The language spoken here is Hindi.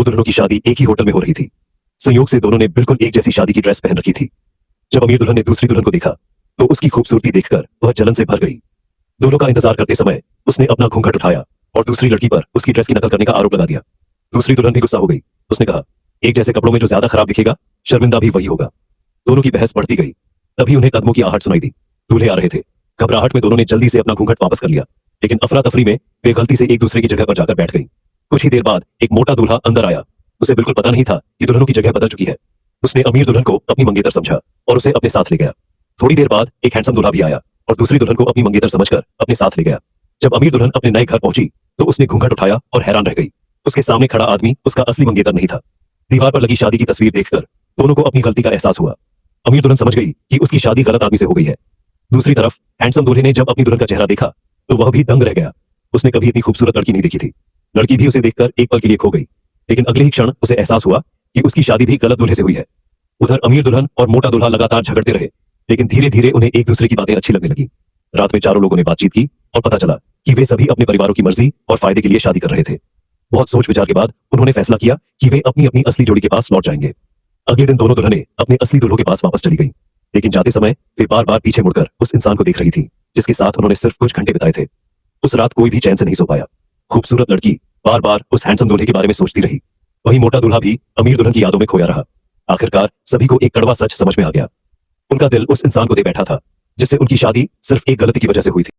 दो दुल्हनों की शादी एक ही होटल में हो रही थी। संयोग से दोनों ने बिल्कुल एक जैसी शादी की ड्रेस पहन रखी थी। जब अमीर दुल्हन ने दूसरी दुल्हन को देखा तो उसकी खूबसूरती देखकर वह जलन से भर गई। दोनों का इंतजार करते समय उसने अपना घूंघट उठाया और दूसरी लड़की पर उसकी ड्रेस की नकल करने का आरोप लगा दिया। दूसरी दुल्हन भी गुस्सा हो गई। उसने कहा, एक जैसे कपड़ों में जो ज्यादा खराब दिखेगा शर्मिंदा भी वही होगा। दोनों की बहस बढ़ती गई। तभी उन्हें कदमों की आहट सुनाई दी। दूल्हे आ रहे थे। घबराहट में दोनों ने जल्दी से अपना घूंघट वापस कर लिया, लेकिन अफरा तफरी में वे गलती से एक दूसरे की जगह पर जाकर बैठ गई। कुछ ही देर बाद एक मोटा दूल्हा अंदर आया। उसे बिल्कुल पता नहीं था कि दुल्हनों की जगह बदल चुकी है। उसने अमीर दुल्हन को अपनी मंगेतर समझा और उसे अपने साथ ले गया। थोड़ी देर बाद एक हैंडसम दूल्हा भी आया और दूसरी दुल्हन को अपनी मंगेतर समझकर अपने साथ ले गया। जब अमीर दुल्हन अपने नए घर पहुंची तो उसने घूंघट उठाया और हैरान रह गई। उसके सामने खड़ा आदमी उसका असली मंगेतर नहीं था। दीवार पर लगी शादी की तस्वीर देखकर दोनों को अपनी गलती का एहसास हुआ। अमीर दुल्हन समझ गई कि उसकी शादी गलत आदमी से हो गई है। दूसरी तरफ हैंडसम दूल्हे ने जब अपनी दुल्हन का चेहरा देखा तो वह भी दंग रह गया। उसने कभी इतनी खूबसूरत लड़की नहीं देखी थी। लड़की भी उसे देखकर एक पल के लिए खो गई, लेकिन अगले ही क्षण उसे एहसास हुआ कि उसकी शादी भी गलत दूल्हे से हुई है। उधर अमीर दुल्हन और मोटा दूल्हा लगातार झगड़ते रहे, लेकिन धीरे धीरे उन्हें एक दूसरे की बातें अच्छी लगने लगी। रात में चारों लोगों ने बातचीत की और पता चला कि वे सभी अपने परिवारों की मर्जी और फायदे के लिए शादी कर रहे थे। बहुत सोच विचार के बाद उन्होंने फैसला किया कि वे अपनी अपनी असली जोड़ी के पास लौट जाएंगे। अगले दिन दोनों दुल्हनें अपने असली दूल्हों के पास वापस चली गईं, लेकिन जाते समय वे बार बार पीछे मुड़कर उस इंसान को देख रही थी जिसके साथ उन्होंने सिर्फ कुछ घंटे बिताए थे। उस रात कोई भी चैन से नहीं सो पाया। खूबसूरत लड़की बार बार उस हैंडसम दूल्हे के बारे में सोचती रही। वहीं मोटा दूल्हा भी अमीर दुल्हन की यादों में खोया रहा। आखिरकार सभी को एक कड़वा सच समझ में आ गया। उनका दिल उस इंसान को दे बैठा था जिससे उनकी शादी सिर्फ एक गलती की वजह से हुई थी।